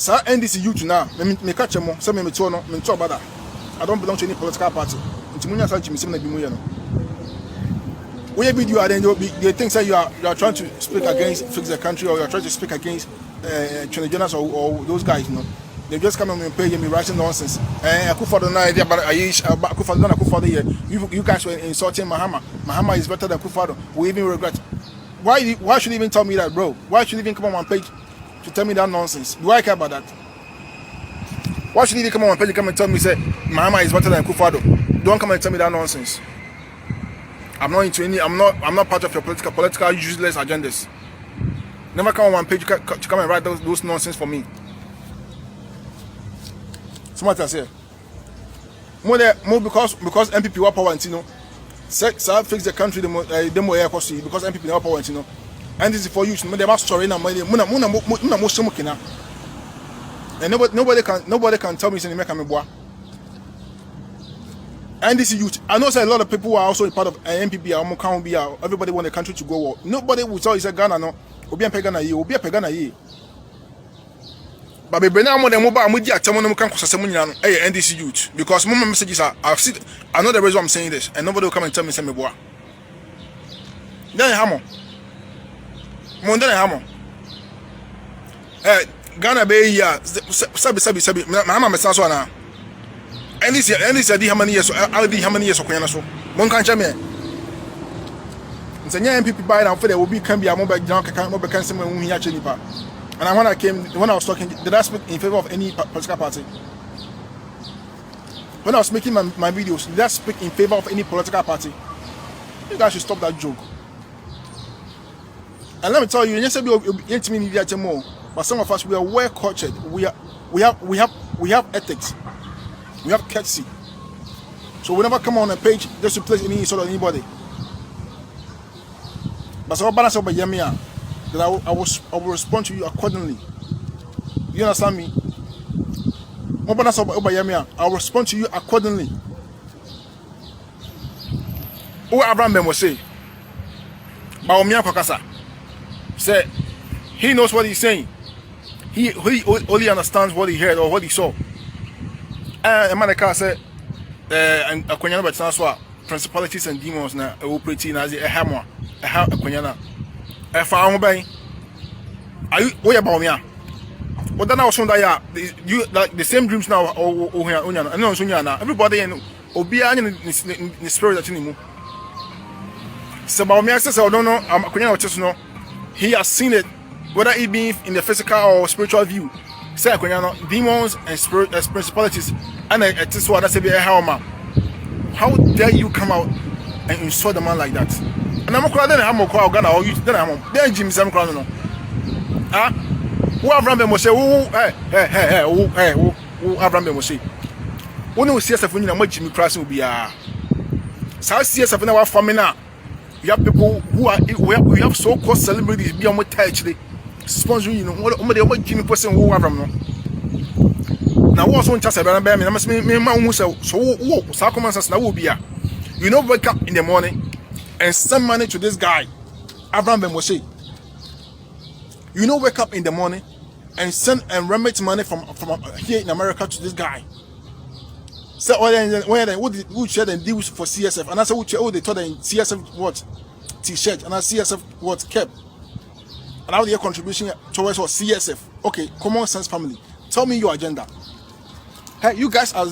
Sir NDC youth now, me catch them, some me to no, me talk about that. I don't belong to any political party. Into Munya Sachi, me say me no. We video and then they think say you are trying to speak against fix the country, or you are trying to speak against transgenders or those guys, you know. They just come and pay me writing nonsense. Akufo-Addo no idea about Akufo-Addo you guys were insulting Mahama. Mahama is better than Akufo-Addo. We even regret. Why should you even tell me that, bro? Why should you even come on my page to tell me that nonsense? Do I care about that? Why should you even come on my page and come and tell me say Mahama is better than Akufo-Addo? Don't come and tell me that nonsense. I'm not into any. I'm not part of your political useless agendas. Never come on one page to come and write those nonsense for me. So what I say? More because MPP were power, you know. So fix the country the more air cost because MPP were power, you know. And this is for you. They must story now. And nobody can tell me something make me boy. And this youth, I know say a lot of people who are also a part of MPP. Everybody want the country to go war. Nobody will tell you say Ghana no. Obi Ghana ye. Obi Ghana ye. But be now more than mobile. I'm with you. Tell me no can cause NDC youth because my messages are. I know the reason I'm saying this, and nobody will come and tell me say me boy. Then hammer. Ghana be here. Sabi. My mama say so na. NDC di how many years? I'll be how many years? Okay, so. Mon can't tell me. It's a MPP buy now for there will be can be a mobile junk account, mobile cancel when we actually part. And when I was talking, did I speak in favor of any political party? When I was making my videos, did I speak in favor of any political party? You guys should stop that joke. And let me tell you, yes, but some of us we are well cultured. We have ethics. We have courtesy. So we never come on a page just to place any insult on anybody. But so balance over Yamia that I will respond to you accordingly. You understand me? Balance over Yamia, I will respond to you accordingly. What Abraham will say, Baumia Kokasa said he knows what he's saying. He only understands what he heard or what he saw. America said, and a Quanyana but Sanswa, principalities and demons now operating as a hammer, a Quanyana. A farm by. Are you way about me? But then I was on that you like the same dreams now, or here, and no Sunyana. Everybody and Obia in the spirit that you know. So about me, I says, I don't know, I'm a Quanyana just know. He has seen it, whether it be in the physical or spiritual view. Say demons and principalities, and it is what I say. How dare you come out and insult the man like that? And I'm crying. I'm crying. Ghana or you? Then Jim Sam crying. Ah, who Abraham Moshe? Who Abraham Moshe? Who knows CSF when you know Jimmy Cross will be so CSF in our family now. We have people who are we have so-called celebrities beyond what actually. Sponsoring, you know, what Jimmy person who have them. Now, what's one chance about me? I must be my own so circumstances now will be. You know, wake up in the morning and send money to this guy, Abraham Moshe. You know, wake up in the morning and send and remit money from here in America to this guy. So, when would share the deals for CSF? And I said, they thought in CSF what T-shirt and I CSF what kept. And how their contribution towards what CSF? Okay, common sense family. Tell me your agenda. Hey, you guys are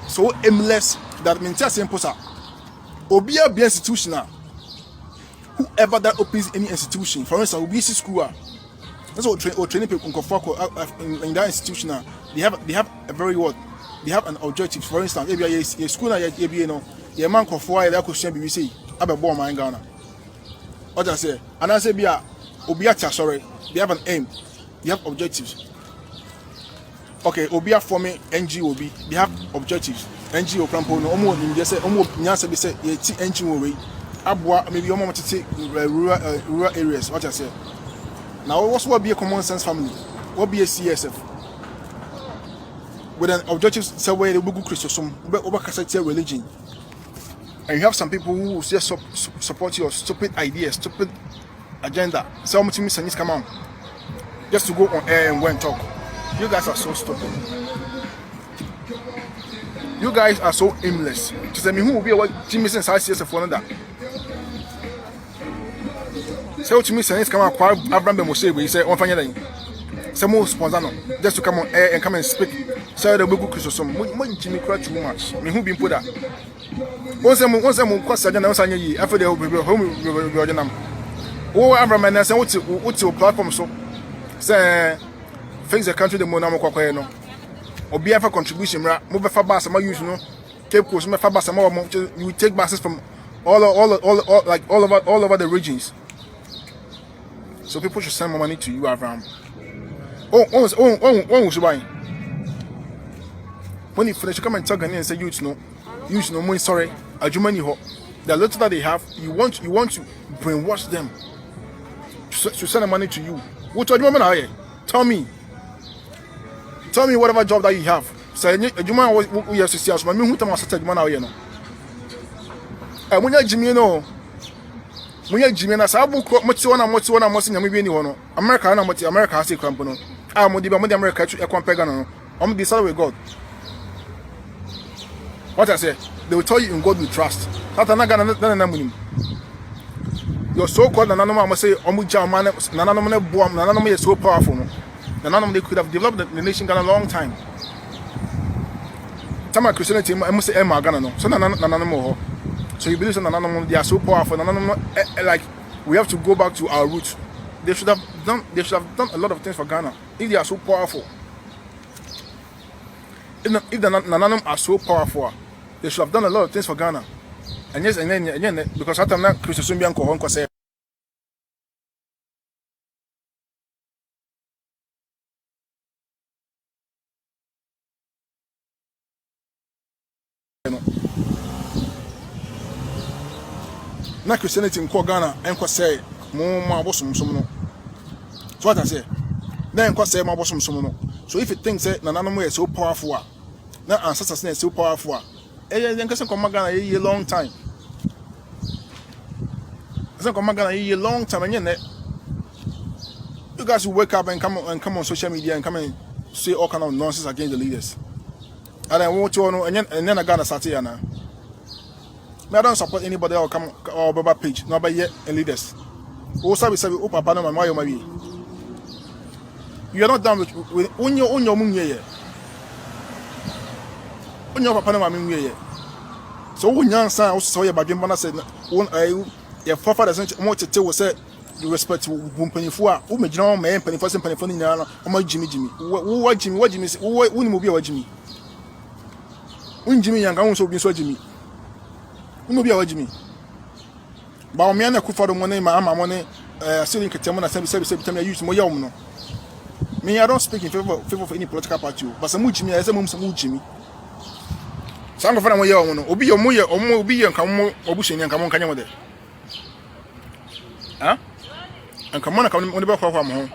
so aimless that means just simple sir. Obia be institutional. Whoever that opens any institution, for instance, OBC school. That's what training people in that institution. They have a very what? They have an objective. For instance, if you are school you know, your man can fly that question BBC. I'm a born man in Ghana. What I say, and I say, sorry, they have an aim, they have objectives. Okay, Obia forming NGOB, they have objectives. NGO Crampo, no more than just say, almost Nasa be said, NGO, Abwa, maybe almost to take rural areas. What I say. Now, what be a common sense family? What be a CSF? With an objective, say, where the Bugu Christosum, over religion. And you have some people who just support your stupid ideas, stupid agenda. So much miss come on. just to go on air and go and talk. You guys are so stupid. You guys are so aimless. Just say me who will be what Jimmy since I see as a phone that. Say what to me saying come out Abraham Mose we say on fanya some more sponsor no just to come on air and come and speak. Say the book Christo some Jimmy cry too much. Me who been put that. Once I'm quite certain I was on ye after the home you oh Abraham and I say what's your platform so say fix the country the monamo kwakwa no obi afa contribution ra mo be fa bass ma use no Cape Coast me fa bass ma you take basses from all over the regions. So people should send more money to you, Abraham. Oh, when you finish, come and tell Ghanaians and say you know money. Sorry, money ho. The little that they have, you want to brainwash them to send the money to you. What do you want? Tell me whatever job that you have. Say you man we have to see us. Me who tell me say you man out here no. When you Jimmy no. When you Jimmy na sabu moti wana mosi nyame bi ni ho no. America na moti America say cramp no. Modi America to e compare Ghana no. I'm decide with God. What I say, they will tell you in God we trust. That na Ghana na munim. Your so called nanano am say omu jama nanano ne boam nanano is so powerful no. Nanano they could have developed the nation Ghana a long time. Tama Christianity I must say Ghana no. So nanano mo. So you believe that they are so powerful? Like we have to go back to our roots. They should have done a lot of things for Ghana if they are so powerful. If the Nananum are so powerful, they should have done a lot of things for Ghana. And yes, and then because after that, Christian Sumbian Kohonko say. Na Christianity in Ghana and say more bosom no. So what I say? Then say more bosom no. So if you think say Nanano is so powerful, now ancestors is so powerful, then can come Ghana a long time. It's come Ghana a long time, and you guys will wake up and come on social media and come and say all kind of nonsense against the leaders. And then what you know, and then I Ghana start here now. I don't support anybody or come or Baba page, not by yet and leaders. Also, we say, oh, Papa, no, my way. You are not done with your moon yet. On your Papa, no, my moon yet. So, when young son also saw you by Gimbana said, your forefathers want to tell us that you respect Wumpany for whom a general man, penny for some penny for my Jimmy. What Jimmy, who will be a Jimmy? When Jimmy Young also be so Jimmy. Who be a Jimmy? But me and I could follow money, my money, selling Katamana, September, use more young. Me, I don't speak in favor of any political party, but some Jimmy as a mum, some Jimmy. Some of them are young, or be your moya or more be and come more or bushing and come on Kanya with it. Huh? And come on the back from home.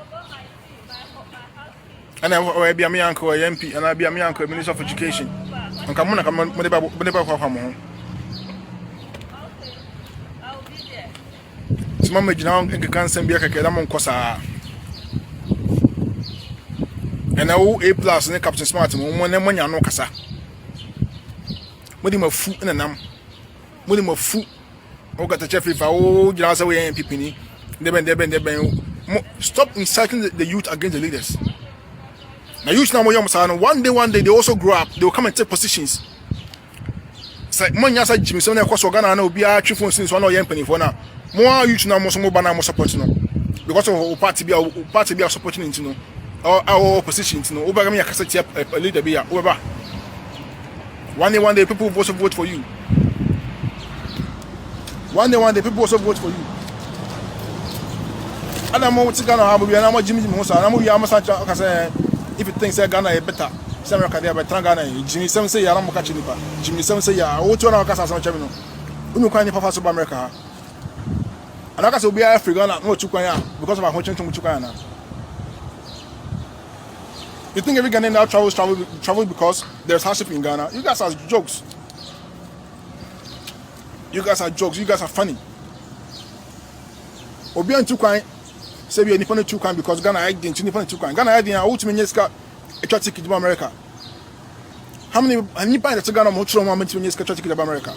And I will be a me uncle, a MP, and I'll be a me uncle, Minister of Education. And come on the back from home. Mama Jina and can send me a Kadamon Cosa. And I will A plus and Captain Smart, one and one no Casa. With him a foot and a num. With him a foot. Oh, got the Jeffrey Fao, Jazz away and Pipini. Stop inciting the youth against the leaders. Now, youth now, one day they also grow up, they will come and take positions. It's like Monyasa Jimmy, so now, Ghana will be our chief since one or young penny for now. More you know, most banana support no because of party be supporting into no or our opposition to no over me a cassette a leader be over. One day people will also vote for you. One day people also vote for you. And I'm going to Ghana, I'm a Jimmy Mosa, and I'm a say if you think Ghana is better, some Ghana better Ghana. Jimmy some say I'm a catching Jimmy some say ya what you know Casa San Chamino. You can't pass over America. And I will be African, no Chukaya, because of our watching to Chukana. You think every Ghanaian now travel because there's hardship in Ghana? You guys are jokes. You guys are jokes. You guys are funny. Obi and Chukwai say we nipa no two kwan because Ghana I didn't nipa no two kwan. Ghana I didn't ultimate nyeska a ticket to America. How many nipa in the Ghana mo tro mo ticket to America?